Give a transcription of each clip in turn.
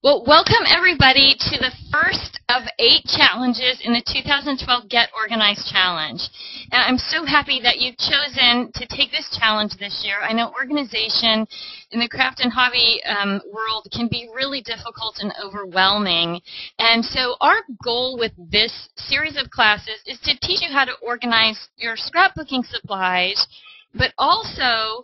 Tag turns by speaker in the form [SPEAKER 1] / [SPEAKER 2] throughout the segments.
[SPEAKER 1] Well, welcome everybody to the first of 8 challenges in the 2012 Get Organized Challenge. And I'm so happy that you've chosen to take this challenge this year. I know organization in the craft and hobby world can be really difficult and overwhelming. And so our goal with this series of classes is to teach you how to organize your scrapbooking supplies, but also,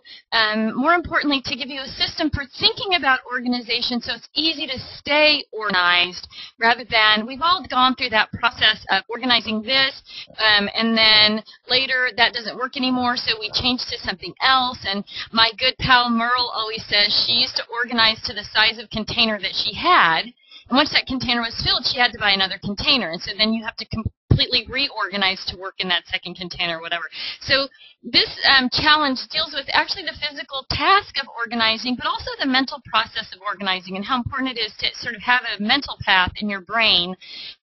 [SPEAKER 1] more importantly, to give you a system for thinking about organization so it's easy to stay organized rather than we've all gone through that process of organizing this and then later that doesn't work anymore, so we change to something else. And my good pal Merle always says she used to organize to the size of container that she had. And once that container was filled, she had to buy another container. And so then you have to completely reorganize to work in that second container or whatever. So this challenge deals with actually the physical task of organizing, but also the mental process of organizing and how important it is to sort of have a mental path in your brain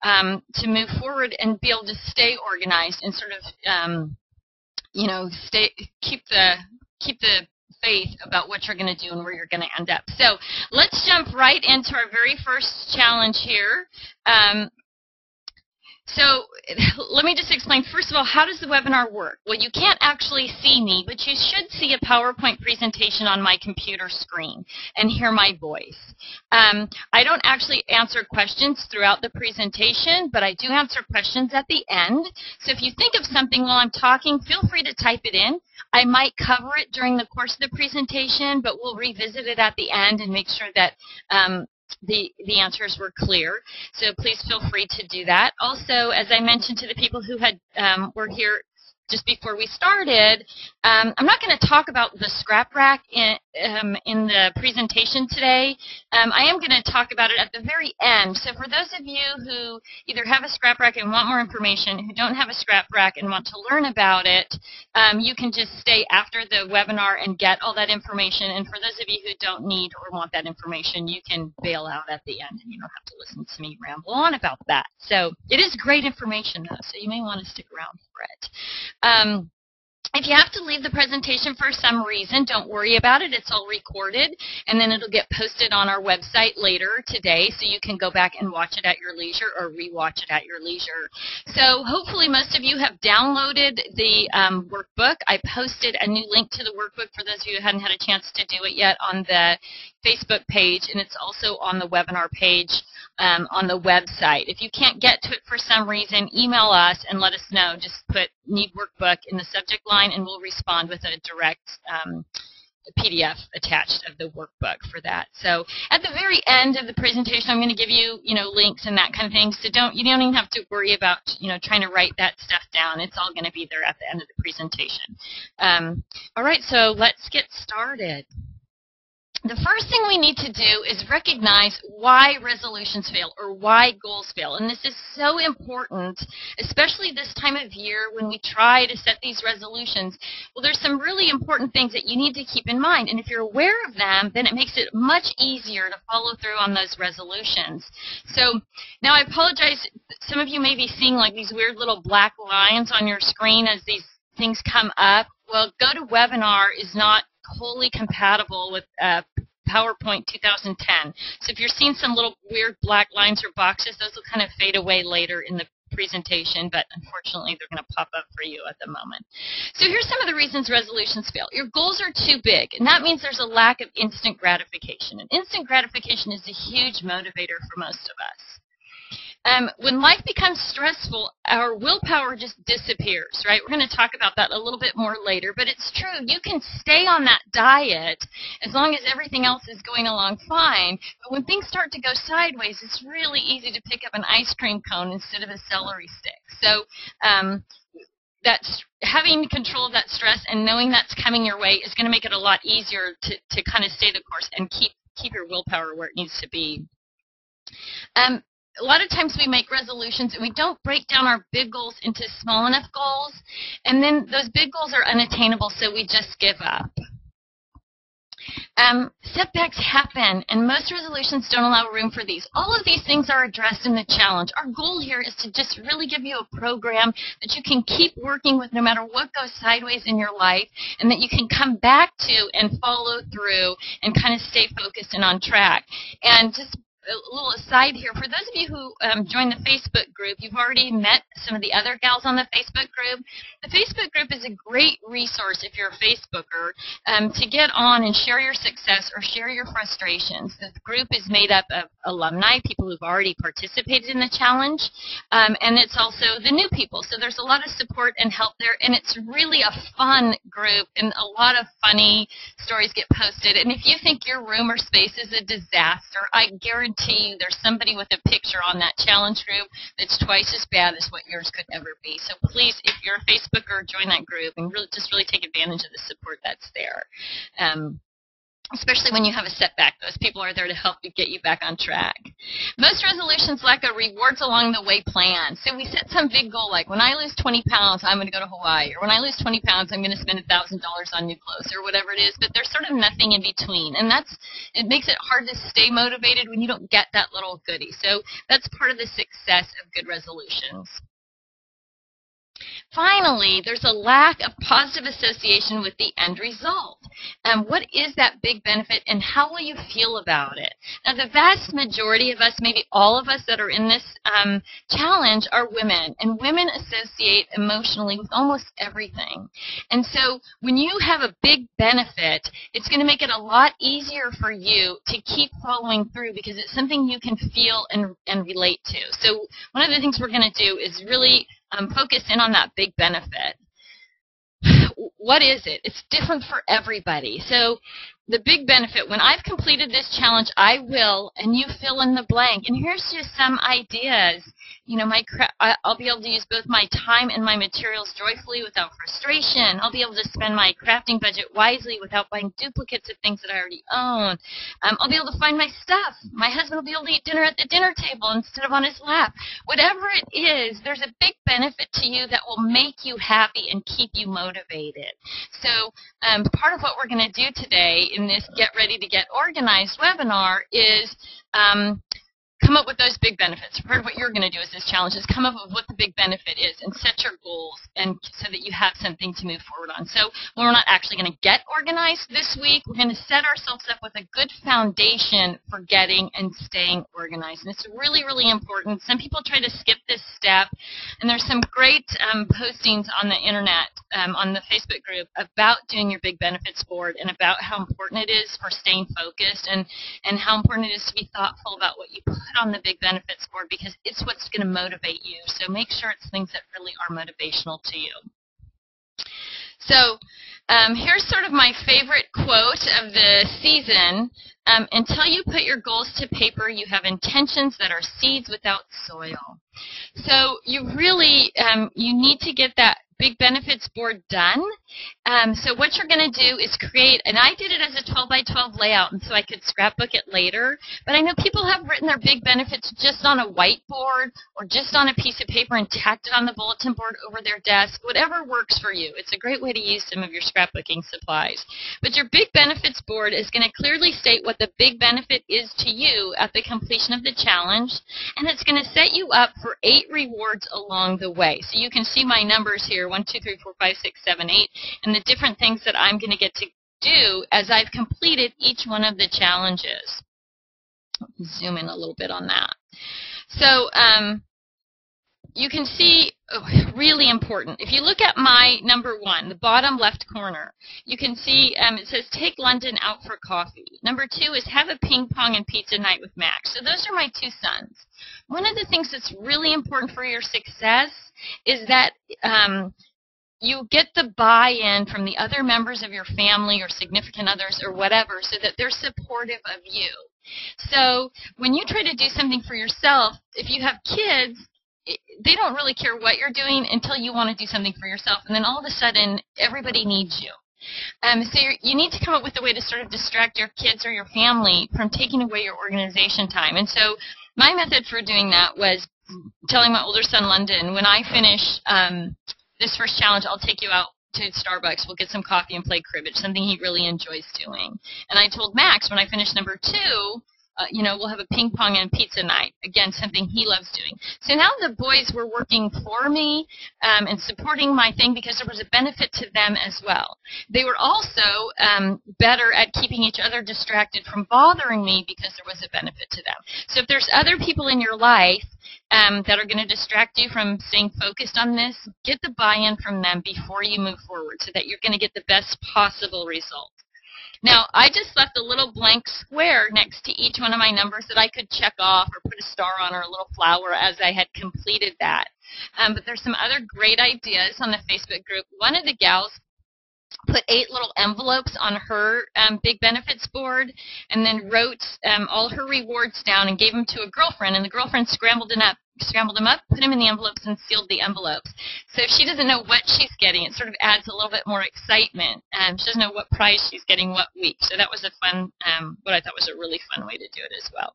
[SPEAKER 1] to move forward and be able to stay organized and sort of, keep the faith about what you're going to do and where you're going to end up. So let's jump right into our very first challenge here. So let me just explain, first of all, how does the webinar work? Well, you can't actually see me, but you should see a PowerPoint presentation on my computer screen and hear my voice. I don't actually answer questions throughout the presentation, but I do answer questions at the end. So if you think of something while I'm talking, feel free to type it in. I might cover it during the course of the presentation, but we'll revisit it at the end and make sure that the answers were clear. So please feel free to do that. Also, as I mentioned to the people who had were here just before we started, I'm not going to talk about the scrap rack in the presentation today. I am going to talk about it at the very end. So for those of you who either have a scrap rack and want more information, who don't have a scrap rack and want to learn about it, you can just stay after the webinar and get all that information. And for those of you who don't need or want that information, you can bail out at the end and you don't have to listen to me ramble on about that. So it is great information though, so you may want to stick around for it. If you have to leave the presentation for some reason, don't worry about it. It's all recorded, and then it'll get posted on our website later today, so you can go back and watch it at your leisure or rewatch it at your leisure. So hopefully most of you have downloaded the workbook. I posted a new link to the workbook for those of you who hadn't had a chance to do it yet on the Facebook page, and it's also on the webinar page on the website. If you can't get to it for some reason, email us and let us know. Just put "need workbook" in the subject line and we'll respond with a direct PDF attached of the workbook for that. So at the very end of the presentation, I'm going to give you, links and that kind of thing. So you don't even have to worry about, trying to write that stuff down. It's all going to be there at the end of the presentation. All right, so let's get started. The first thing we need to do is recognize why resolutions fail or why goals fail. And this is so important, especially this time of year when we try to set these resolutions. Well, there's some really important things that you need to keep in mind. And if you're aware of them, then it makes it much easier to follow through on those resolutions. So now I apologize. Some of you may be seeing like these weird little black lines on your screen as these things come up. Well, GoToWebinar is not wholly compatible with PowerPoint 2010. So if you're seeing some little weird black lines or boxes, those will kind of fade away later in the presentation, but unfortunately they're going to pop up for you at the moment. So here's some of the reasons resolutions fail. Your goals are too big, and that means there's a lack of instant gratification. And instant gratification is a huge motivator for most of us. When life becomes stressful, our willpower just disappears, right? We're going to talk about that a little bit more later, but it's true. You can stay on that diet as long as everything else is going along fine, but when things start to go sideways, it's really easy to pick up an ice cream cone instead of a celery stick. So that's having control of that stress and knowing that's coming your way is going to make it a lot easier to kind of stay the course and keep your willpower where it needs to be. A lot of times we make resolutions and we don't break down our big goals into small enough goals, and then those big goals are unattainable, so we just give up. Setbacks happen, and most resolutions don't allow room for these. All of these things are addressed in the challenge. Our goal here is to just really give you a program that you can keep working with no matter what goes sideways in your life, and that you can come back to and follow through and kind of stay focused and on track. And just a little aside here, for those of you who joined the Facebook group, you've already met some of the other gals on the Facebook group. The Facebook group is a great resource if you're a Facebooker to get on and share your success or share your frustrations. The group is made up of alumni, people who've already participated in the challenge, and it's also the new people. So there's a lot of support and help there, and it's really a fun group, and a lot of funny stories get posted. And if you think your room or space is a disaster, I guarantee you there's somebody with a picture on that challenge group that's twice as bad as what yours could ever be. So please, if you're a Facebooker, join that group and really take advantage of the support that's there. Especially when you have a setback. Those people are there to help you get you back on track. Most resolutions lack a rewards along the way plan. So we set some big goal like, when I lose 20 pounds, I'm going to go to Hawaii. Or when I lose 20 pounds, I'm going to spend $1,000 on new clothes, or whatever it is. But there's sort of nothing in between. And it makes it hard to stay motivated when you don't get that little goodie. So that's part of the success of good resolutions. Finally, there's a lack of positive association with the end result. What is that big benefit, and how will you feel about it? Now, the vast majority of us, maybe all of us that are in this challenge, are women, and women associate emotionally with almost everything. And so when you have a big benefit, it's going to make it a lot easier for you to keep following through because it's something you can feel and relate to. So one of the things we're going to do is really focus in on that big benefit. What is it? It's different for everybody. So the big benefit, when I've completed this challenge, I will, and you fill in the blank. And here's just some ideas. You know, I'll be able to use both my time and my materials joyfully without frustration. I'll be able to spend my crafting budget wisely without buying duplicates of things that I already own. I'll be able to find my stuff. My husband will be able to eat dinner at the dinner table instead of on his lap. Whatever it is, there's a big benefit to you that will make you happy and keep you motivated. So part of what we're going to do today in this Get Ready to Get Organized webinar is come up with those big benefits. Part of what you're going to do is this challenge is come up with what the big benefit is and set your goals, and so that you have something to move forward on. So when we're not actually going to get organized this week, we're going to set ourselves up with a good foundation for getting and staying organized. And it's really, really important. Some people try to skip this step, and there's some great postings on the internet, on the Facebook group, about doing your big benefits board and about how important it is for staying focused and how important it is to be thoughtful about what you put on the big benefits board, because it's what's going to motivate you. So make sure it's things that really are motivational to you. So here's sort of my favorite quote of the season. Until you put your goals to paper, you have intentions that are seeds without soil. So you really, you need to get that big benefits board done. So what you're going to do is create, and I did it as a 12 by 12 layout, and so I could scrapbook it later, but I know people have written their big benefits just on a whiteboard or just on a piece of paper and tacked it on the bulletin board over their desk. Whatever works for you. It's a great way to use some of your scrapbooking supplies. But your big benefits board is going to clearly state what the big benefit is to you at the completion of the challenge, and it's going to set you up for 8 rewards along the way. So you can see my numbers here, 1, 2, 3, 4, 5, 6, 7, 8, and the different things that I'm going to get to do as I've completed each one of the challenges. Zoom in a little bit on that. So you can see, really important, if you look at my number 1, the bottom left corner, you can see it says take London out for coffee. Number 2 is have a ping pong and pizza night with Max. So those are my 2 sons. One of the things that's really important for your success is that you get the buy-in from the other members of your family or significant others or whatever, so that they're supportive of you. So when you try to do something for yourself, if you have kids, they don't really care what you're doing until you want to do something for yourself, and then all of a sudden everybody needs you. So you need to come up with a way to sort of distract your kids or your family from taking away your organization time. And so my method for doing that was telling my older son, London, when I finish this first challenge, I'll take you out to Starbucks. We'll get some coffee and play cribbage, something he really enjoys doing. And I told Max, when I finish number 2, you know, we'll have a ping pong and pizza night. Again, something he loves doing. So now the boys were working for me and supporting my thing because there was a benefit to them as well. They were also better at keeping each other distracted from bothering me because there was a benefit to them. So if there's other people in your life that are going to distract you from staying focused on this, get the buy-in from them before you move forward so that you're going to get the best possible result. Now, I just left a little blank square next to each one of my numbers that I could check off or put a star on or a little flower as I had completed that. But there's some other great ideas on the Facebook group. One of the gals put 8 little envelopes on her big benefits board and then wrote all her rewards down and gave them to a girlfriend, and the girlfriend scrambled them up, put them in the envelopes, and sealed the envelopes. So if she doesn't know what she's getting, it sort of adds a little bit more excitement. She doesn't know what prize she's getting what week. So that was a fun, what I thought was a really fun way to do it as well.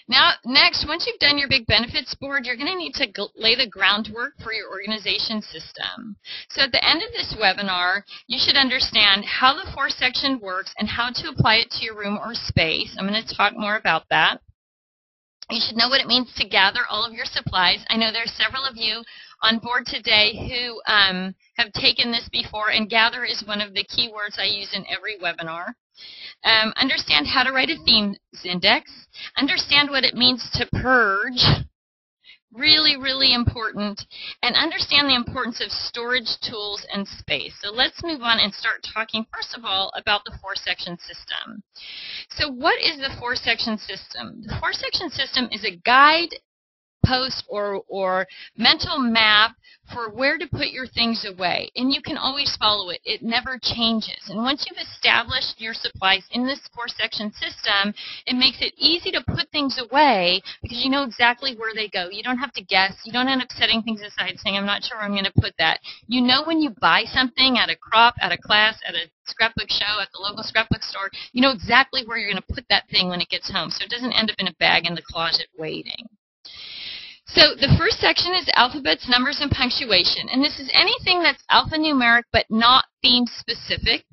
[SPEAKER 1] Now, next, once you've done your big benefits board, you're going to need to lay the groundwork for your organization system. So at the end of this webinar, you should understand how the 4-section works and how to apply it to your room or space. I'm going to talk more about that. You should know what it means to gather all of your supplies. I know there's several of you on board today who have taken this before, and gather is one of the key words I use in every webinar. Understand how to write a themes index. Understand what it means to purge. Really, really important. And understand the importance of storage tools and space. So let's move on and start talking, first of all, about the 4-section system. So what is the 4-section system? The 4-section system is a guide, post, or mental map for where to put your things away, and you can always follow it. It never changes. And once you've established your supplies in this 4-section system, it makes it easy to put things away because you know exactly where they go. You don't have to guess. You don't end up setting things aside saying, I'm not sure where I'm going to put that. You know when you buy something at a crop, at a class, at a scrapbook show, at the local scrapbook store, you know exactly where you're going to put that thing when it gets home, so it doesn't end up in a bag in the closet waiting. So the first section is alphabets, numbers, and punctuation. And this is anything that's alphanumeric but not theme specific.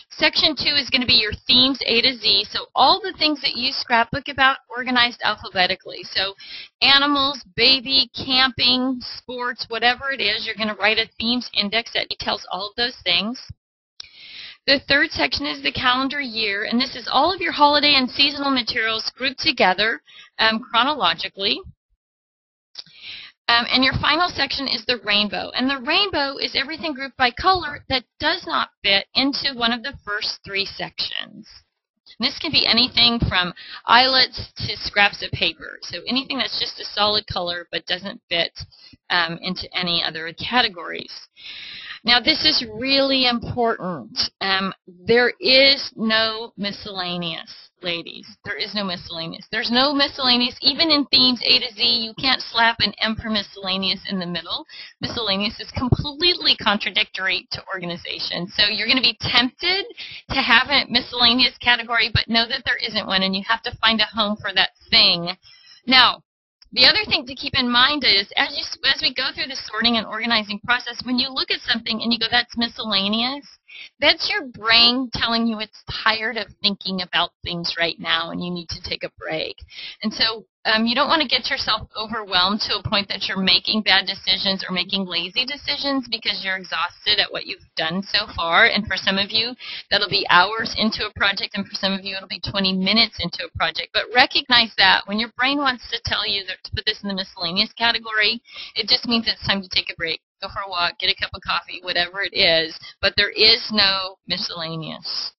[SPEAKER 1] Section 2 is going to be your themes A to Z. So all the things that you scrapbook about organized alphabetically. So animals, baby, camping, sports, whatever it is, you're going to write a themes index that details all of those things. The third section is the calendar year, and this is all of your holiday and seasonal materials grouped together chronologically. And your final section is the rainbow. And the rainbow is everything grouped by color that does not fit into one of the first 3 sections. And this can be anything from eyelets to scraps of paper. So anything that's just a solid color but doesn't fit into any other categories. Now, this is really important. There is no miscellaneous, ladies. There is no miscellaneous. There's no miscellaneous. Even in themes A to Z, you can't slap an M for miscellaneous in the middle. Miscellaneous is completely contradictory to organization. So you're going to be tempted to have a miscellaneous category, but know that there isn't one, and you have to find a home for that thing. Now, the other thing to keep in mind is, as we go through the sorting and organizing process, when you look at something and you go, that's miscellaneous, that's your brain telling you it's tired of thinking about things right now and you need to take a break. And so you don't want to get yourself overwhelmed to a point that you're making bad decisions or making lazy decisions because you're exhausted at what you've done so far. And for some of you, that'll be hours into a project, and for some of you, it'll be 20 minutes into a project. But recognize that when your brain wants to tell you that to put this in the miscellaneous category, it just means it's time to take a break. Go for a walk, get a cup of coffee, whatever it is, but there is no miscellaneous.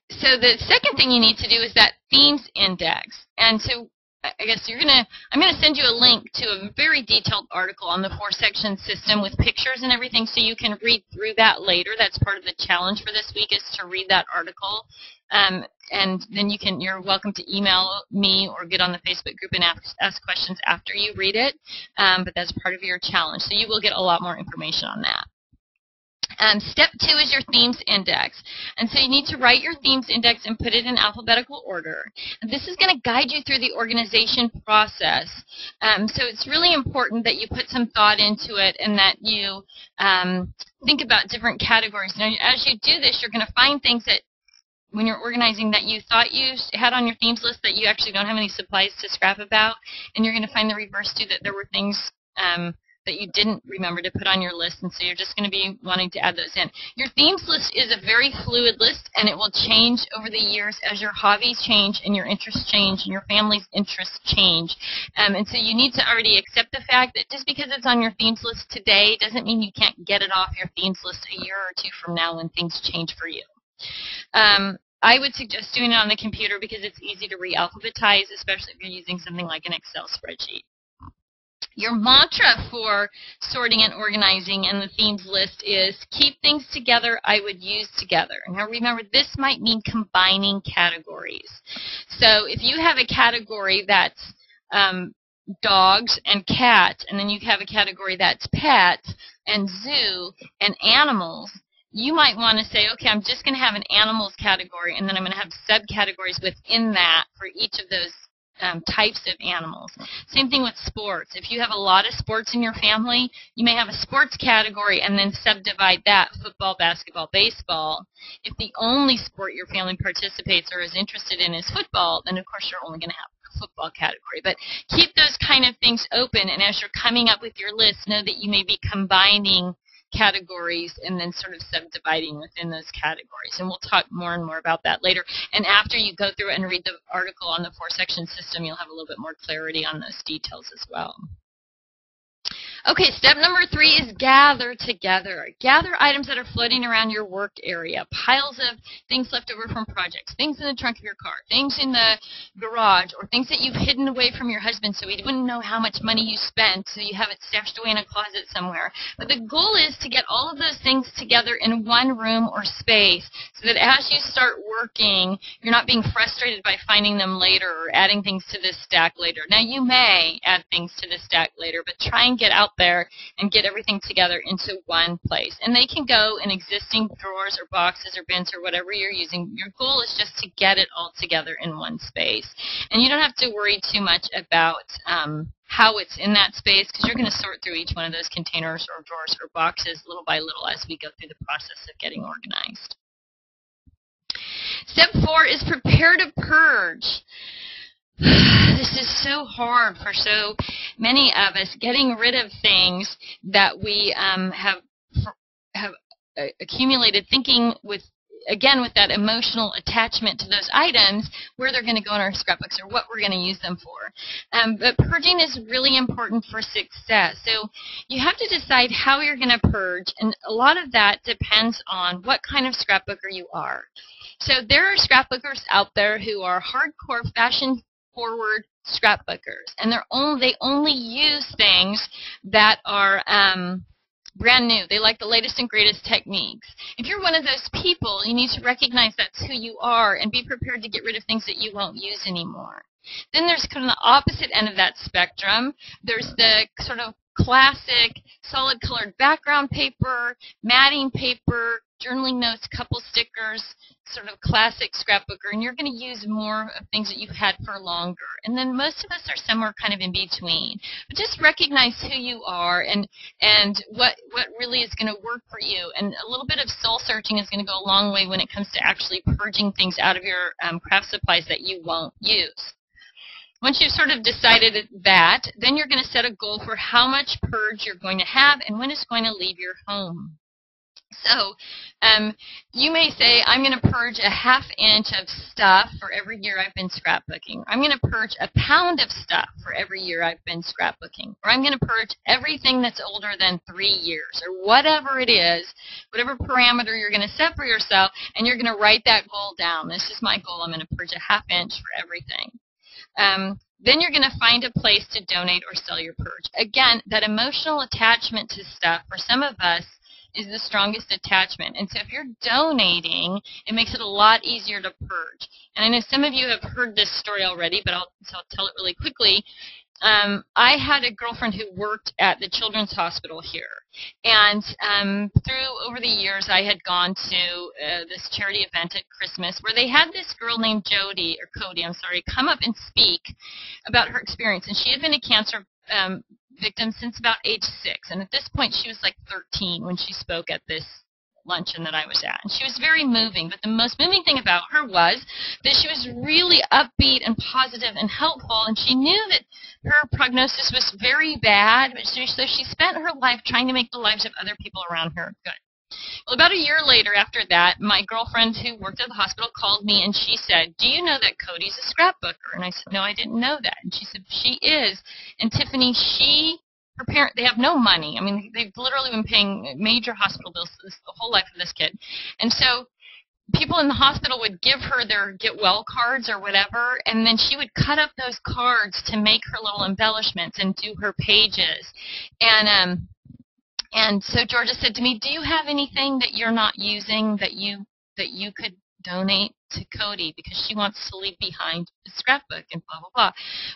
[SPEAKER 1] So the second thing you need to do is that themes index. And so I guess I'm going to send you a link to a very detailed article on the 4-section system with pictures and everything so you can read through that later. That's part of the challenge for this week, is to read that article. And then you're welcome to email me or get on the Facebook group and ask questions after you read it. But that's part of your challenge. So you will get a lot more information on that. Step 2 is your themes index. And so you need to write your themes index and put it in alphabetical order. And this is going to guide you through the organization process. So it's really important that you put some thought into it and that you think about different categories. Now, as you do this, you're going to find things that when you're organizing that you thought you had on your themes list that you actually don't have any supplies to scrap about, and you're going to find the reverse too, that there were things that you didn't remember to put on your list, and so you're just going to be wanting to add those in. Your themes list is a very fluid list, and it will change over the years as your hobbies change and your interests change and your family's interests change. And so you need to already accept the fact that just because it's on your themes list today doesn't mean you can't get it off your themes list a year or two from now when things change for you. I would suggest doing it on the computer because it's easy to re-alphabetize, especially if you're using something like an Excel spreadsheet. Your mantra for sorting and organizing in the themes list is keep things together I would use together. Now remember, this might mean combining categories. So if you have a category that's dogs and cats, and then you have a category that's pets and zoo and animals, you might want to say, okay, I'm just going to have an animals category, and then I'm going to have subcategories within that for each of those types of animals. Same thing with sports. If you have a lot of sports in your family, you may have a sports category and then subdivide that, football, basketball, baseball. If the only sport your family participates or is interested in is football, then of course you're only going to have a football category. But keep those kind of things open, and as you're coming up with your list, know that you may be combining categories and then sort of subdividing within those categories. And we'll talk more and more about that later. And after you go through and read the article on the 4-section system, you'll have a little bit more clarity on those details as well. Okay, step number 3 is gather together. Gather items that are floating around your work area, piles of things left over from projects, things in the trunk of your car, things in the garage, or things that you've hidden away from your husband so he wouldn't know how much money you spent, so you have it stashed away in a closet somewhere. But the goal is to get all of those things together in one room or space so that as you start working, you're not being frustrated by finding them later or adding things to this stack later. Now, you may add things to this stack later, but try and get out there and get everything together into one place. And they can go in existing drawers or boxes or bins or whatever you're using. Your goal is just to get it all together in one space. And you don't have to worry too much about how it's in that space, because you're going to sort through each one of those containers or drawers or boxes little by little as we go through the process of getting organized. Step 4 is prepare to purge. This is so hard for so many of us, getting rid of things that we have accumulated, thinking with that emotional attachment to those items, where they're going to go in our scrapbooks or what we're going to use them for. But purging is really important for success. So you have to decide how you're going to purge, and a lot of that depends on what kind of scrapbooker you are. So there are scrapbookers out there who are hardcore fashion-forward scrapbookers, and they only use things that are brand new. They like the latest and greatest techniques. If you're one of those people, you need to recognize that's who you are and be prepared to get rid of things that you won't use anymore. Then there's kind of the opposite end of that spectrum. There's the sort of classic solid colored background paper, matting paper, journaling notes, couple stickers, sort of classic scrapbooker, and you're going to use more of things that you've had for longer. And then most of us are somewhere kind of in between. But just recognize who you are and what really is going to work for you. And a little bit of soul searching is going to go a long way when it comes to actually purging things out of your craft supplies that you won't use. Once you've sort of decided that, then you're going to set a goal for how much purge you're going to have and when it's going to leave your home. So you may say, I'm going to purge a ½ inch of stuff for every year I've been scrapbooking. I'm going to purge a pound of stuff for every year I've been scrapbooking. Or I'm going to purge everything that's older than 3 years, or whatever it is, whatever parameter you're going to set for yourself, and you're going to write that goal down. This is my goal. I'm going to purge a ½ inch for everything. Then you're going to find a place to donate or sell your purge. Again, that emotional attachment to stuff, for some of us, is the strongest attachment. And so if you're donating, it makes it a lot easier to purge. And I know some of you have heard this story already, but I'll tell it really quickly. I had a girlfriend who worked at the Children's Hospital here. And over the years, I had gone to this charity event at Christmas where they had this girl named Cody, come up and speak about her experience. And she had been a cancer victim since about age 6. And at this point, she was like 13 when she spoke at this luncheon that I was at. And she was very moving, but the most moving thing about her was that she was really upbeat and positive and helpful, and she knew that her prognosis was very bad, but so she spent her life trying to make the lives of other people around her good. Well, about a year later after that, my girlfriend who worked at the hospital called me and she said, "Do you know that Cody's a scrapbooker?" And I said, "No, I didn't know that." And she said, "She is." And Tiffany, her parent, they have no money. I mean, they've literally been paying major hospital bills the whole life of this kid. And so people in the hospital would give her their get well cards or whatever, and then she would cut up those cards to make her little embellishments and do her pages. And so Georgia said to me, "Do you have anything that you're not using that you could donate to Cody, because she wants to leave behind a scrapbook," and blah, blah, blah.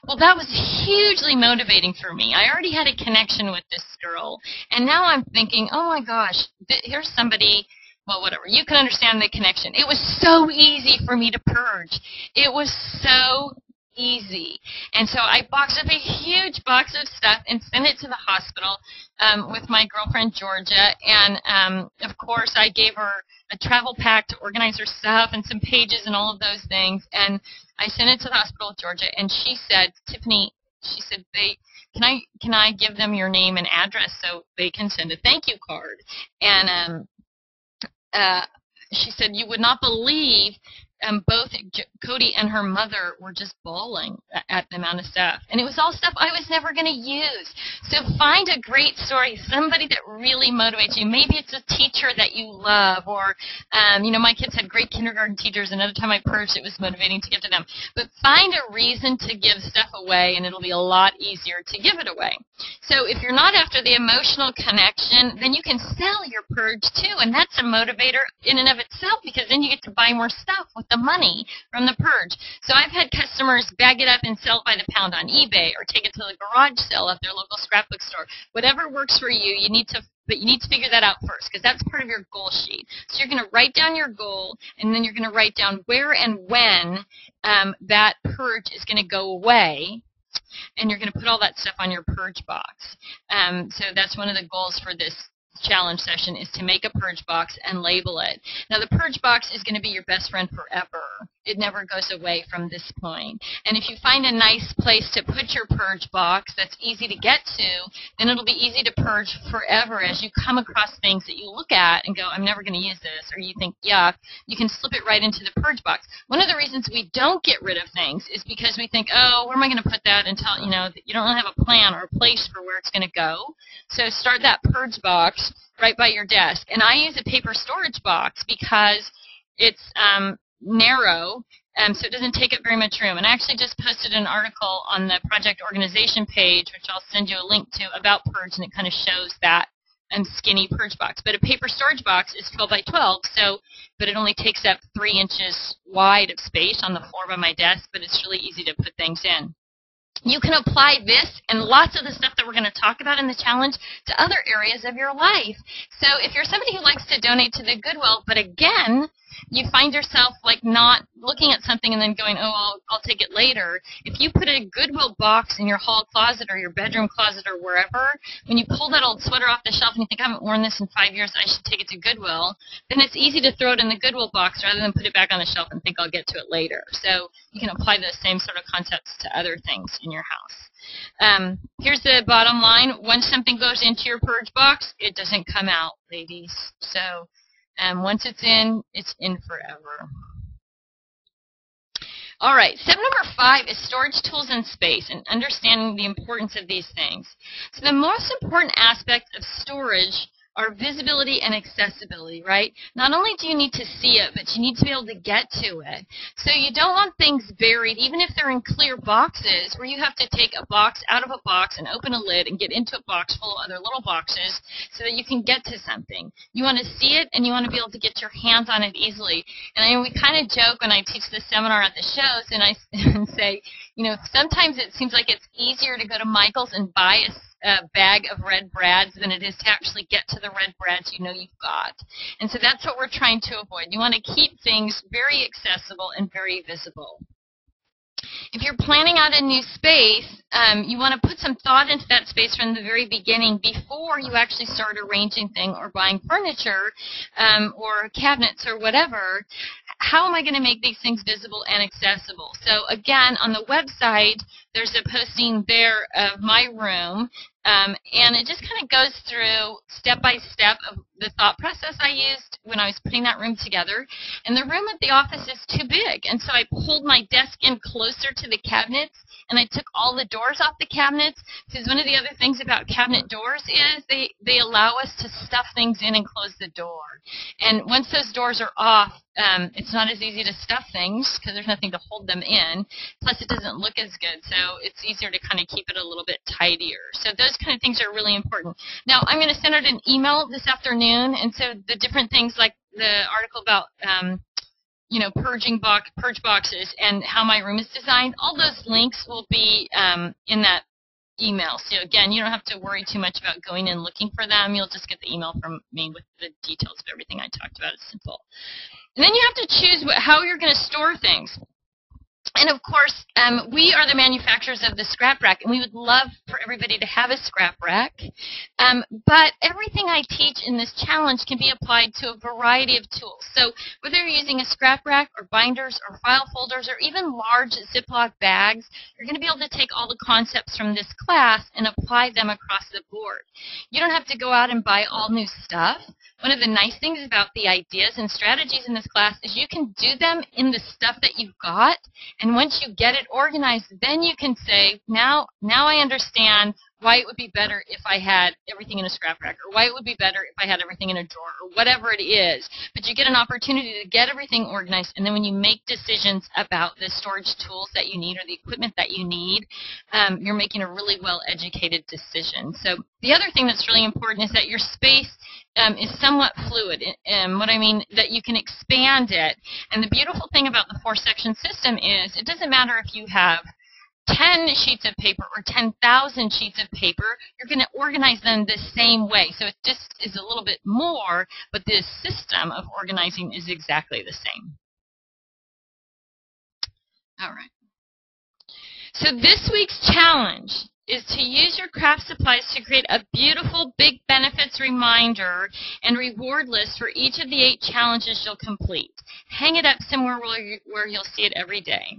[SPEAKER 1] Well, that was hugely motivating for me. I already had a connection with this girl, and now I'm thinking, oh my gosh, here's somebody, well, whatever. You can understand the connection. It was so easy for me to purge. It was so easy. And so I boxed up a huge box of stuff and sent it to the hospital with my girlfriend Georgia, and of course I gave her a travel pack to organize her stuff and some pages and all of those things, and I sent it to the hospital with Georgia, and she said, "Tiffany," she said, can I give them your name and address so they can send a thank you card?" And she said, "You would not believe," both Cody and her mother were just bawling at the amount of stuff. And it was all stuff I was never going to use. So find a great story, somebody that really motivates you. Maybe it's a teacher that you love, or, my kids had great kindergarten teachers, and every time I purged, it was motivating to give to them. But find a reason to give stuff away, and it'll be a lot easier to give it away. So if you're not after the emotional connection, then you can sell your purge too, and that's a motivator in and of itself, because then you get to buy more stuff with the money from the purge. So I've had customers bag it up and sell it by the pound on eBay, or take it to the garage sale at their local scrapbook store. Whatever works for you, but you need to figure that out first, because that's part of your goal sheet. So you're going to write down your goal, and then you're going to write down where and when that purge is going to go away, and you're going to put all that stuff on your purge box. So that's one of the goals for this challenge session, is to make a purge box and label it. Now, the purge box is going to be your best friend forever. It never goes away from this point. And if you find a nice place to put your purge box that's easy to get to, then it'll be easy to purge forever. As you come across things that you look at and go, "I'm never going to use this," or you think, "Yuck," you can slip it right into the purge box. One of the reasons we don't get rid of things is because we think, "Oh, where am I going to put that?" until, you don't really have a plan or a place for where it's going to go. So start that purge box right by your desk. And I use a paper storage box because it's narrow, so it doesn't take up very much room. And I actually just posted an article on the project organization page, which I'll send you a link to, about purge, and it kind of shows that skinny purge box. But a paper storage box is 12 by 12, but it only takes up 3 inches wide of space on the floor by my desk, but it's really easy to put things in. You can apply this and lots of the stuff that we're going to talk about in the challenge to other areas of your life. So if you're somebody who likes to donate to the Goodwill, but again, you find yourself like not looking at something and then going, "Oh, I'll take it later." If you put a Goodwill box in your hall closet or your bedroom closet or wherever, when you pull that old sweater off the shelf and you think, "I haven't worn this in 5 years, I should take it to Goodwill," then it's easy to throw it in the Goodwill box rather than put it back on the shelf and think, "I'll get to it later." So you can apply those same sort of concepts to other things in your house. Here's the bottom line. Once something goes into your purge box, it doesn't come out, ladies. So once it's in forever. All right, step number 5 is storage tools and space, and understanding the importance of these things. So the most important aspect of storage are visibility and accessibility, right? Not only do you need to see it, but you need to be able to get to it. So you don't want things buried, even if they're in clear boxes, where you have to take a box out of a box and open a lid and get into a box full of other little boxes so that you can get to something. You want to see it, and you want to be able to get your hands on it easily. And we kind of joke when I teach this seminar at the shows, and I say, sometimes it seems like it's easier to go to Michael's and buy a bag of red brads than it is to actually get to the red brads you've got. And so that's what we're trying to avoid. You want to keep things very accessible and very visible. If you're planning out a new space, you want to put some thought into that space from the very beginning before you actually start arranging things or buying furniture or cabinets or whatever. How am I going to make these things visible and accessible? So again, on the website, there's a posting there of my room, and it just kind of goes through step by step of the thought process I used when I was putting that room together. And the room at the office is too big, and so I pulled my desk in closer to the cabinets, and I took all the doors off the cabinets, because one of the other things about cabinet doors is they allow us to stuff things in and close the door. And once those doors are off, it's not as easy to stuff things because there's nothing to hold them in. Plus, it doesn't look as good, so it's easier to kind of keep it a little bit tidier. So those kind of things are really important. Now, I'm going to send out an email this afternoon, and so the different things like the article about you know, purge boxes and how my room is designed, all those links will be in that email. So again, you don't have to worry too much about going and looking for them. You'll just get the email from me with the details of everything I talked about. It's simple. And then you have to choose how you're going to store things. And of course, we are the manufacturers of the scrap rack, and we would love for everybody to have a scrap rack. But everything I teach in this challenge can be applied to a variety of tools. So whether you're using a scrap rack or binders or file folders or even large Ziploc bags, you're going to be able to take all the concepts from this class and apply them across the board. You don't have to go out and buy all new stuff. One of the nice things about the ideas and strategies in this class is you can do them in the stuff that you've got, and once you get it organized, then you can say, now I understand why it would be better if I had everything in a scrap rack, or why it would be better if I had everything in a drawer, or whatever it is. But you get an opportunity to get everything organized, and then when you make decisions about the storage tools that you need or the equipment that you need, you're making a really well-educated decision. So the other thing that's really important is that your space is somewhat fluid. What I mean, that you can expand it. And the beautiful thing about the 4-section system is it doesn't matter if you have 10 sheets of paper or 10,000 sheets of paper, you're going to organize them the same way. So it just is a little bit more, but the system of organizing is exactly the same. All right. So this week's challenge is to use your craft supplies to create a beautiful big benefits reminder and reward list for each of the 8 challenges you'll complete. Hang it up somewhere where you'll see it every day.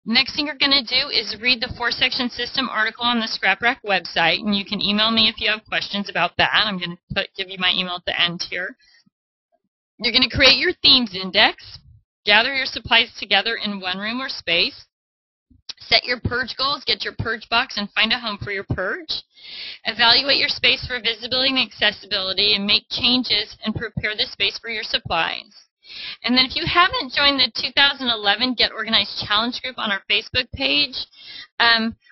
[SPEAKER 1] Next thing you're going to do is read the 4-section system article on the Scrap Rack website, and you can email me if you have questions about that. I'm going to give you my email at the end here. You're going to create your themes index, gather your supplies together in one room or space, set your purge goals, get your purge box, and find a home for your purge. Evaluate your space for visibility and accessibility, and make changes and prepare the space for your supplies. And then if you haven't joined the 2011 Get Organized Challenge group on our Facebook page,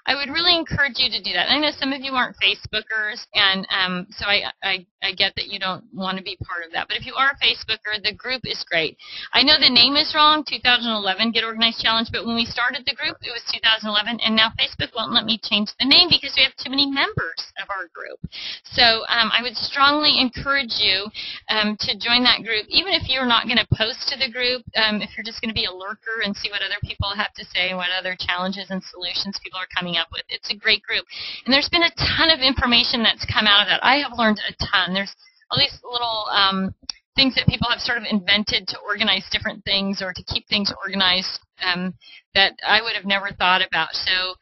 [SPEAKER 1] I would really encourage you to do that. I know some of you aren't Facebookers, and so I get that you don't want to be part of that. But if you are a Facebooker, the group is great. I know the name is wrong, 2011 Get Organized Challenge, but when we started the group, it was 2011, and now Facebook won't let me change the name because we have too many members of our group. So I would strongly encourage you to join that group, even if you're not going to post to the group, if you're just going to be a lurker and see what other people have to say and what other challenges and solutions people are coming up with. It's a great group. And there's been a ton of information that's come out of that. I have learned a ton. There's all these little things that people have sort of invented to organize different things or to keep things organized that I would have never thought about. So,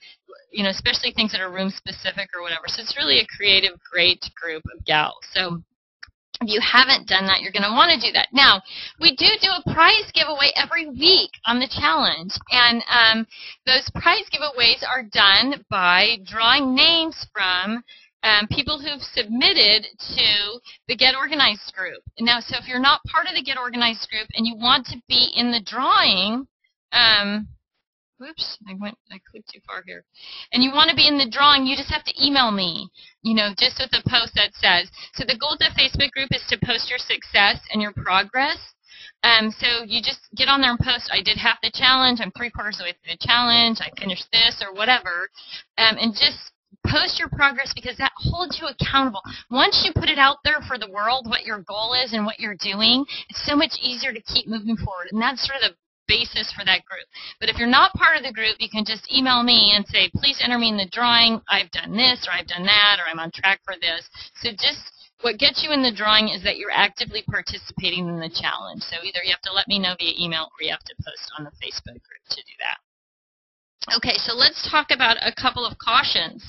[SPEAKER 1] you know, especially things that are room specific or whatever. So it's really a creative, great group of gals. So if you haven't done that, you're going to want to do that. Now, we do a prize giveaway every week on the challenge, and those prize giveaways are done by drawing names from people who've submitted to the Get Organized group. Now, so if you're not part of the Get Organized group and you want to be in the drawing, whoops, I clicked too far here. And you want to be in the drawing, you just have to email me, you know, just with a post that says. So the goal of the Facebook group is to post your success and your progress. So you just get on there and post, I did half the challenge, I'm 3/4 of the way through the challenge, I finished this or whatever, and just post your progress because that holds you accountable. Once you put it out there for the world, what your goal is and what you're doing, it's so much easier to keep moving forward. And that's sort of the basis for that group. But if you're not part of the group, you can just email me and say, please enter me in the drawing. I've done this, or I've done that, or I'm on track for this. So just what gets you in the drawing is that you're actively participating in the challenge. So either you have to let me know via email, or you have to post on the Facebook group to do that. Okay, so let's talk about a couple of cautions.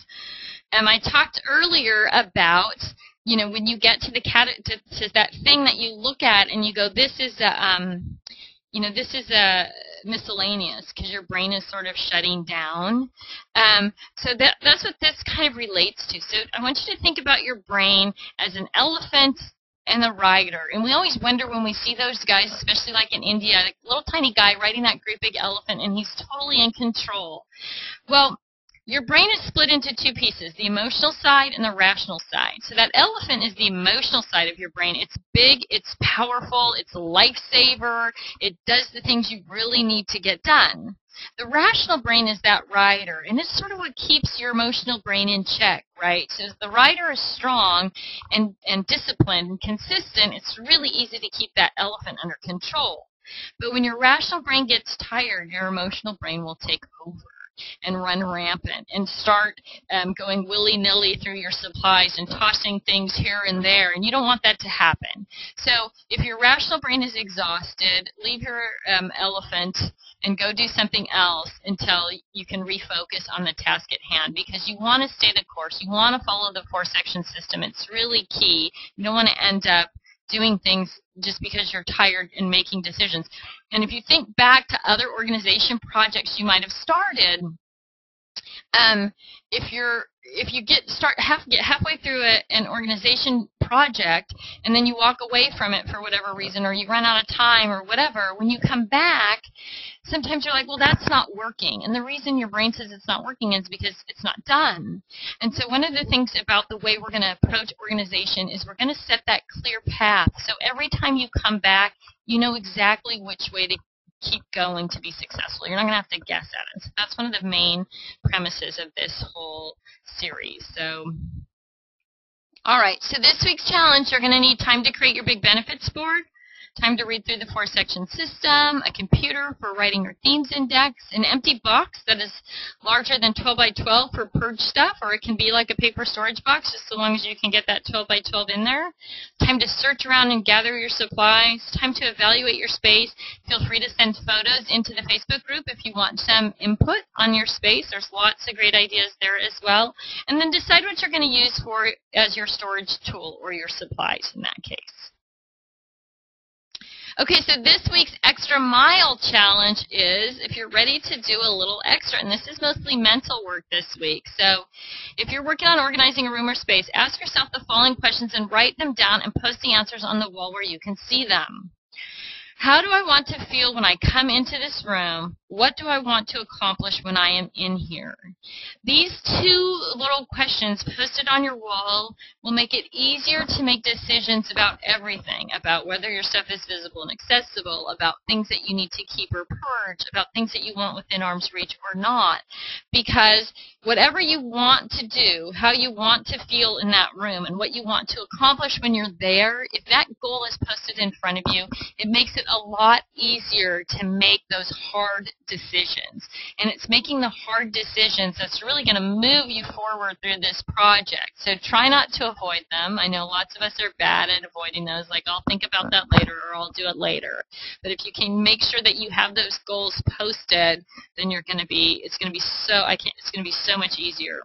[SPEAKER 1] I talked earlier about, you know, when you get to the to that thing that you look at and you go, this is a, you know, this is a miscellaneous, because your brain is sort of shutting down. So that's what this kind of relates to. So I want you to think about your brain as an elephant and a rider. And we always wonder when we see those guys, especially like in India, a little tiny guy riding that great big elephant, and he's totally in control. Well, your brain is split into two pieces, the emotional side and the rational side. So that elephant is the emotional side of your brain. It's big, it's powerful, it's a lifesaver, it does the things you really need to get done. The rational brain is that rider, and it's sort of what keeps your emotional brain in check, right? So if the rider is strong and disciplined and consistent, it's really easy to keep that elephant under control. But when your rational brain gets tired, your emotional brain will take over and run rampant and start going willy-nilly through your supplies and tossing things here and there, and you don't want that to happen. So if your rational brain is exhausted, leave your elephant and go do something else until you can refocus on the task at hand, because you want to stay the course. You want to follow the four-section system. It's really key. You don't want to end up doing things just because you're tired and making decisions. And if you think back to other organization projects you might have started, if you get halfway through an organization project and then you walk away from it for whatever reason, or you run out of time or whatever, when you come back, sometimes you're like, well, that's not working. And the reason your brain says it's not working is because it's not done. And so one of the things about the way we're going to approach organization is we're going to set that clear path. So every time you come back, you know exactly which way to keep going to be successful. You're not going to have to guess at it. So that's one of the main premises of this whole series. So, all right. So this week's challenge, you're going to need time to create your big benefits board, time to read through the four-section system, a computer for writing your themes index, an empty box that is larger than 12 by 12 for purge stuff, or it can be like a paper storage box, just so long as you can get that 12 by 12 in there. Time to search around and gather your supplies. Time to evaluate your space. Feel free to send photos into the Facebook group if you want some input on your space. There's lots of great ideas there as well. And then decide what you're going to use for as your storage tool or your supplies in that case. Okay, so this week's extra mile challenge is if you're ready to do a little extra, and this is mostly mental work this week. So if you're working on organizing a room or space, ask yourself the following questions and write them down and post the answers on the wall where you can see them. How do I want to feel when I come into this room? What do I want to accomplish when I am in here? These two little questions posted on your wall will make it easier to make decisions about everything, about whether your stuff is visible and accessible, about things that you need to keep or purge, about things that you want within arm's reach or not. Because whatever you want to do, how you want to feel in that room, and what you want to accomplish when you're there, if that goal is posted in front of you, it makes it a lot easier to make those hard decisions. And it's making the hard decisions that's really going to move you forward through this project. So try not to avoid them. I know lots of us are bad at avoiding those, like I'll think about that later or I'll do it later. But if you can make sure that you have those goals posted, then it's going to be so much easier.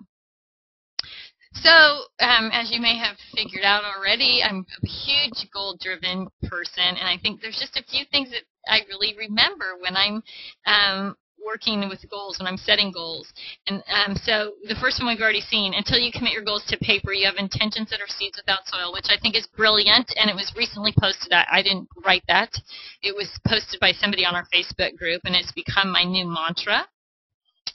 [SPEAKER 1] So, as you may have figured out already, I'm a huge goal-driven person, and I think there's just a few things that I really remember when I'm working with goals, when I'm setting goals. And so the first one we've already seen, until you commit your goals to paper, you have intentions that are seeds without soil, which I think is brilliant, and it was recently posted. I didn't write that. It was posted by somebody on our Facebook group, and it's become my new mantra.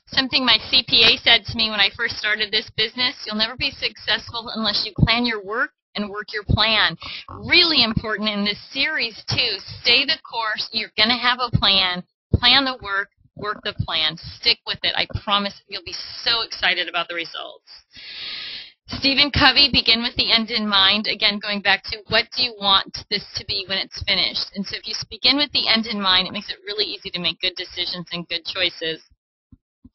[SPEAKER 1] Something my CPA said to me when I first started this business: you'll never be successful unless you plan your work and work your plan. Really important in this series too. Stay the course. You're going to have a plan. Plan the work. Work the plan. Stick with it. I promise you'll be so excited about the results. Stephen Covey, begin with the end in mind. Again, going back to what do you want this to be when it's finished? And so if you begin with the end in mind, it makes it really easy to make good decisions and good choices.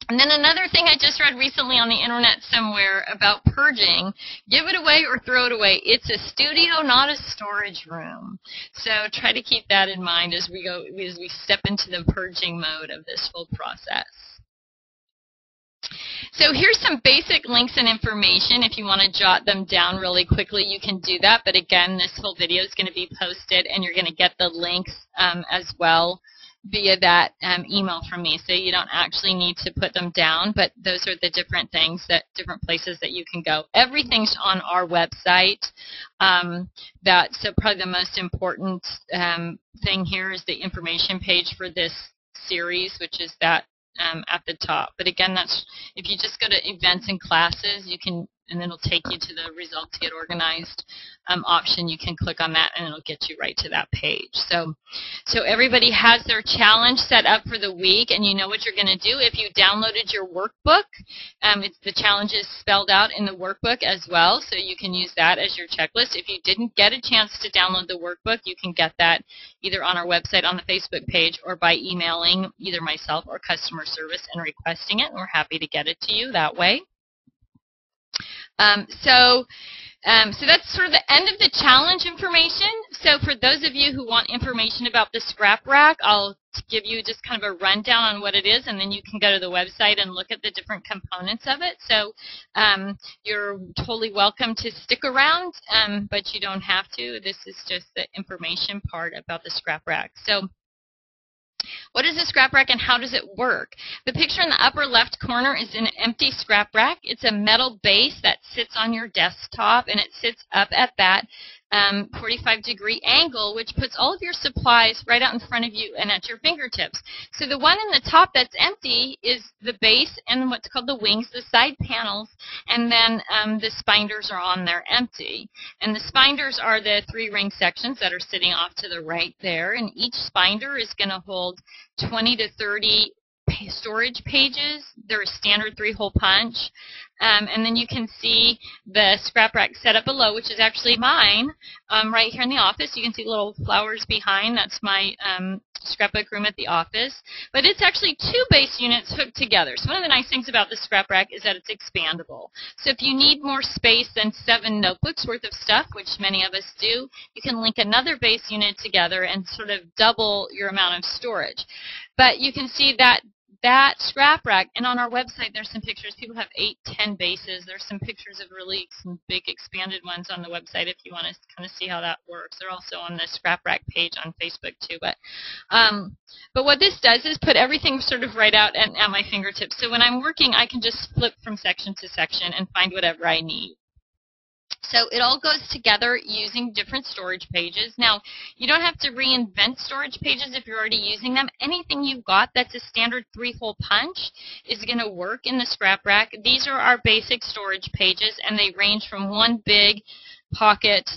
[SPEAKER 1] And then another thing I just read recently on the internet somewhere about purging, give it away or throw it away. It's a studio, not a storage room. So try to keep that in mind as we step into the purging mode of this whole process. So here's some basic links and information. If you want to jot them down really quickly, you can do that. But again, this whole video is going to be posted, and you're going to get the links as well via that email from me. So you don't actually need to put them down, but those are the different things, different places that you can go. Everything's on our website. So probably the most important thing here is the information page for this series, which is that at the top. But again, that's if you just go to events and classes, you can, and it'll take you to the results get organized option. You can click on that and it'll get you right to that page. So everybody has their challenge set up for the week, and you know what you're going to do. If you downloaded your workbook, the challenge is spelled out in the workbook as well, so you can use that as your checklist. If you didn't get a chance to download the workbook, you can get that either on our website on the Facebook page or by emailing either myself or customer service and requesting it, and we're happy to get it to you that way. So that's sort of the end of the challenge information. So for those of you who want information about the scrap rack, I'll give you just kind of a rundown on what it is, and then you can go to the website and look at the different components of it. So you're totally welcome to stick around, but you don't have to. This is just the information part about the scrap rack. So what is a scrap rack and how does it work? The picture in the upper left corner is an empty scrap rack. It's a metal base that sits on your desktop, and it sits up at that 45-degree angle, which puts all of your supplies right out in front of you and at your fingertips. So the one in the top that's empty is the base and what's called the wings, the side panels, and then the spinders are on there empty. And the spinders are the 3-ring sections that are sitting off to the right there, and each spinder is going to hold 20 to 30 storage pages. They're a standard 3-hole punch. And then you can see the scrap rack set up below, which is actually mine, right here in the office. You can see little flowers behind. That's my scrapbook room at the office. But it's actually 2 base units hooked together. So one of the nice things about the scrap rack is that it's expandable. So if you need more space than 7 notebooks worth of stuff, which many of us do, you can link another base unit together and sort of double your amount of storage. But you can see that scrap rack, and on our website there's some pictures. People have 8, 10 bases. There's some pictures of really some big expanded ones on the website if you want to kind of see how that works. They're also on the scrap rack page on Facebook too. But what this does is put everything sort of right out at my fingertips. So when I'm working, I can just flip from section to section and find whatever I need. So it all goes together using different storage pages. Now, you don't have to reinvent storage pages if you're already using them. Anything you've got that's a standard 3-hole punch is going to work in the scrap rack. These are our basic storage pages, and they range from one big pocket,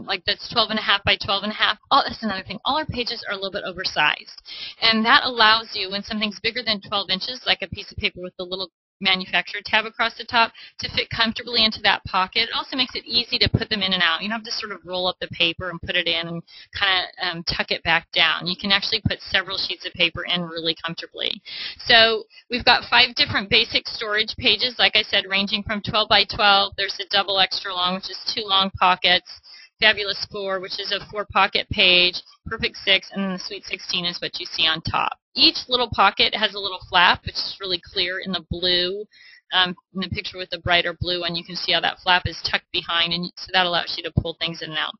[SPEAKER 1] like that's 12.5 by 12.5. Oh, that's another thing. All our pages are a little bit oversized, and that allows you, when something's bigger than 12 inches, like a piece of paper with the little manufacturer tab across the top, to fit comfortably into that pocket. It also makes it easy to put them in and out. You don't have to sort of roll up the paper and put it in and kind of tuck it back down. You can actually put several sheets of paper in really comfortably. So we've got 5 different basic storage pages, like I said, ranging from 12 by 12. There's a double extra long, which is 2 long pockets. Fabulous 4, which is a 4-pocket page, Perfect 6, and then the Sweet 16 is what you see on top. Each little pocket has a little flap, which is really clear in the blue. In the picture with the brighter blue one, you can see how that flap is tucked behind, and so that allows you to pull things in and out.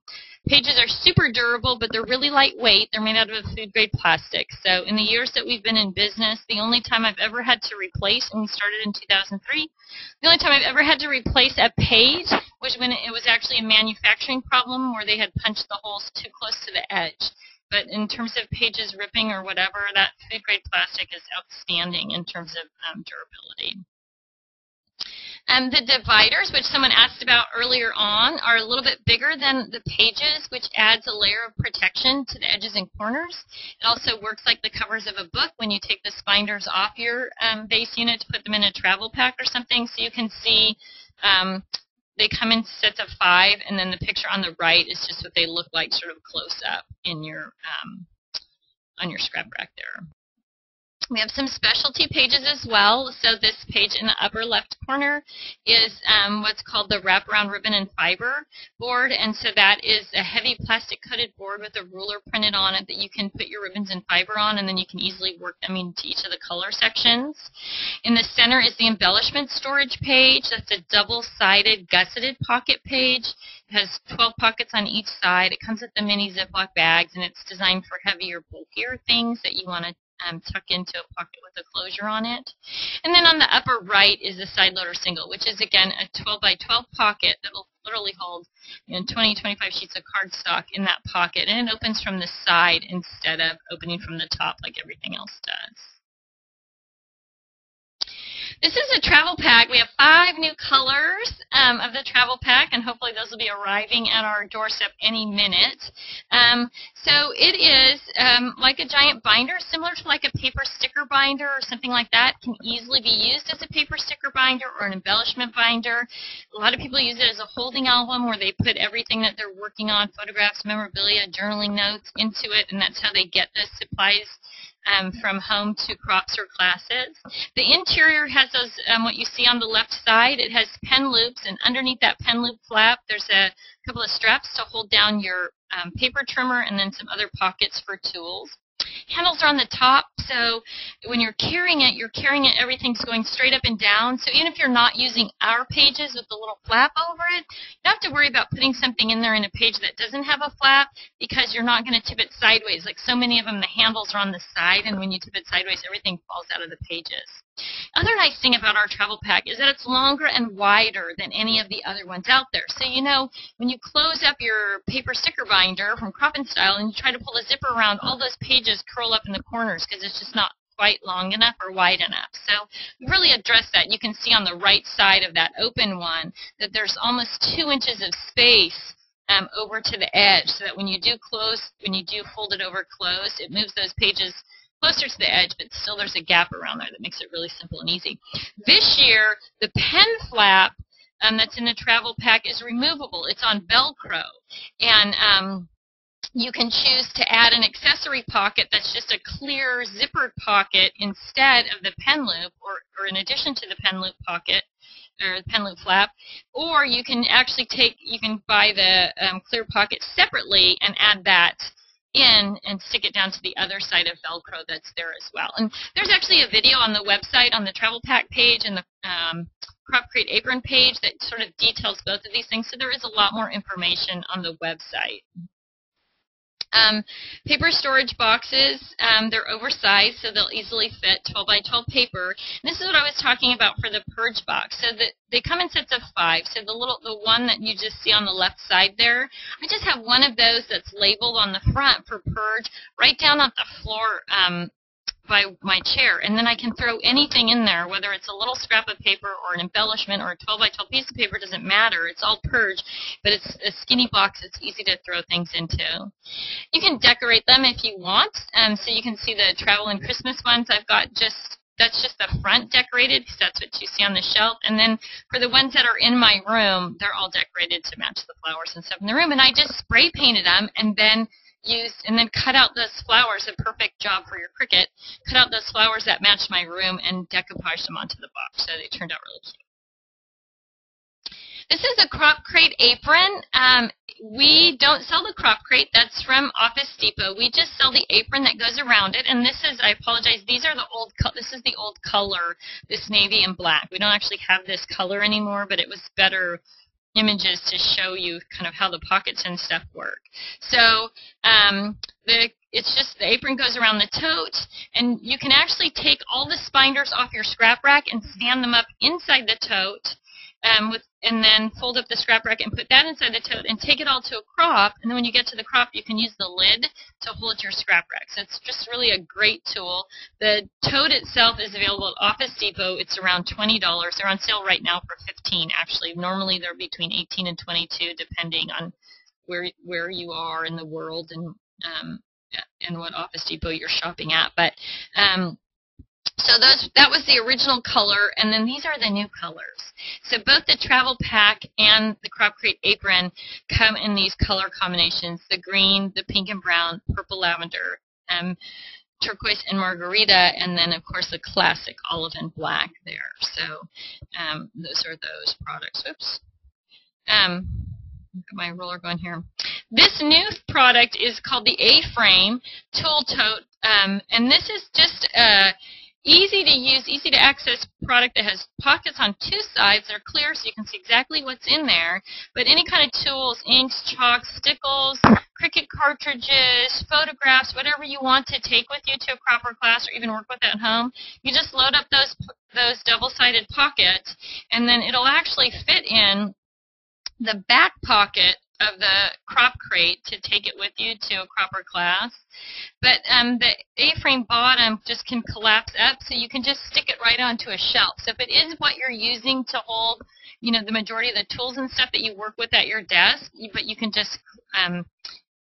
[SPEAKER 1] Pages are super durable, but they're really lightweight. They're made out of food-grade plastic. So in the years that we've been in business, the only time I've ever had to replace, and we started in 2003, the only time I've ever had to replace a page was when it was actually a manufacturing problem where they had punched the holes too close to the edge. But in terms of pages ripping or whatever, that food-grade plastic is outstanding in terms of durability. The dividers, which someone asked about earlier on, are a little bit bigger than the pages, which adds a layer of protection to the edges and corners. It also works like the covers of a book when you take the spinders off your base unit to put them in a travel pack or something, so you can see they come in sets of 5, and then the picture on the right is just what they look like sort of close up in your on your scrap rack there. We have some specialty pages as well. So this page in the upper left corner is what's called the wraparound ribbon and fiber board. And so that is a heavy plastic coated board with a ruler printed on it that you can put your ribbons and fiber on, and then you can easily work them into each of the color sections. In the center is the embellishment storage page. That's a double-sided gusseted pocket page. It has 12 pockets on each side. It comes with the mini Ziploc bags, and it's designed for heavier, bulkier things that you want to tuck into a pocket with a closure on it. And then on the upper right is the side loader single, which is again a 12 by 12 pocket that will literally hold 20, 25 sheets of cardstock in that pocket, and it opens from the side instead of opening from the top like everything else does. This is a travel pack. We have 5 new colors of the travel pack, and hopefully those will be arriving at our doorstep any minute. So it is like a giant binder, similar to like a paper sticker binder or something like that. It can easily be used as a paper sticker binder or an embellishment binder. A lot of people use it as a holding album where they put everything that they're working on, photographs, memorabilia, journaling notes, into it, and that's how they get the supplies from home to crops or classes. The interior has those, what you see on the left side. It has pen loops, and underneath that pen loop flap, there's a couple of straps to hold down your paper trimmer, and then some other pockets for tools. Handles are on the top, so when you're carrying it, everything's going straight up and down. So even if you're not using our pages with the little flap over it, you don't have to worry about putting something in there in a page that doesn't have a flap, because you're not going to tip it sideways. Like so many of them, the handles are on the side, and when you tip it sideways, everything falls out of the pages. Other nice thing about our travel pack is that it's longer and wider than any of the other ones out there. So when you close up your paper sticker binder from Crop and Style and you try to pull a zipper around, all those pages curl up in the corners because it's just not quite long enough or wide enough. So we really address that. You can see on the right side of that open one that there's almost 2 inches of space over to the edge, so that when you do fold it over close, it moves those pages closer to the edge, but still there's a gap around there that makes it really simple and easy. This year, the pen flap that's in the travel pack is removable. It's on Velcro, and you can choose to add an accessory pocket that's just a clear zippered pocket instead of the pen loop, or in addition to the pen loop pocket, or the pen loop flap, or you can actually buy the clear pocket separately and add that in and stick it down to the other side of Velcro that's there as well. And there's actually a video on the website on the travel pack page and the Crop Crate apron page that sort of details both of these things, so there is a lot more information on the website. Paper storage boxes, they're oversized, so they'll easily fit 12 by 12 paper. And this is what I was talking about for the purge box. So they come in sets of 5. So the one that you just see on the left side there, I just have one of those that's labeled on the front for purge right down on the floor by my chair, and then I can throw anything in there, whether it's a little scrap of paper or an embellishment or a 12 by 12 piece of paper, doesn't matter. It's all purged, but it's a skinny box. It's easy to throw things into. You can decorate them if you want, so you can see the travel and Christmas ones. I've got that's just the front decorated, because that's what you see on the shelf. And then for the ones that are in my room, they're all decorated to match the flowers and stuff in the room. And I just spray painted them and then cut out those flowers, a perfect job for your cricket, cut out those flowers that matched my room and decoupaged them onto the box, so they turned out really cute. This is a Crop Crate apron. We don't sell the Crop Crate. That's from Office Depot. We just sell the apron that goes around it. And this is, I apologize, this is the old color, this navy and black. We don't actually have this color anymore, but it was better images to show you kind of how the pockets and stuff work. So it's just the apron goes around the tote, and you can actually take all the binders off your scrap rack and stand them up inside the tote, and then fold up the scrap rack and put that inside the tote and take it all to a crop, and then when you get to the crop you can use the lid to hold your scrap rack. So it's just really a great tool. The tote itself is available at Office Depot. It's around $20. They're on sale right now for $15 actually. Normally they're between $18 and $22 depending on where you are in the world and what Office Depot you're shopping at. But So that was the original color, and then these are the new colors. So both the travel pack and the Crop Crate apron come in these color combinations: the green, the pink and brown, purple lavender, turquoise and margarita, and then of course the classic olive and black there. So those are those products. Oops. Got my roller going here. This new product is called the A-Frame Tool Tote, and this is just easy to use, easy to access product that has pockets on two sides that are clear so you can see exactly what's in there. But any kind of tools, inks, chalks, stickles, Cricut cartridges, photographs, whatever you want to take with you to a crop or class or even work with at home, you just load up those double-sided pockets, and then it'll actually fit in the back pocket of the crop crate to take it with you to a crop or class. But the A-frame bottom just can collapse up, so you can just stick it right onto a shelf. So if it is what you're using to hold, you know, the majority of the tools and stuff that you work with at your desk, but you can just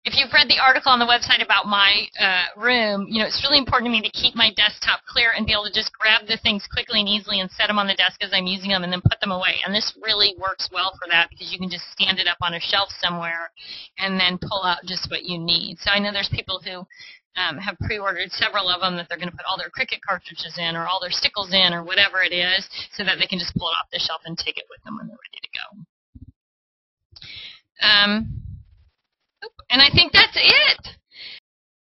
[SPEAKER 1] if you've read the article on the website about my room, you know, it's really important to me to keep my desktop clear and be able to just grab the things quickly and easily and set them on the desk as I'm using them and then put them away. And this really works well for that because you can just stand it up on a shelf somewhere and then pull out just what you need. So I know there's people who have pre-ordered several of them that they're going to put all their Cricut cartridges in or all their stickles in or whatever it is so that they can just pull it off the shelf and take it with them when they're ready to go. And I think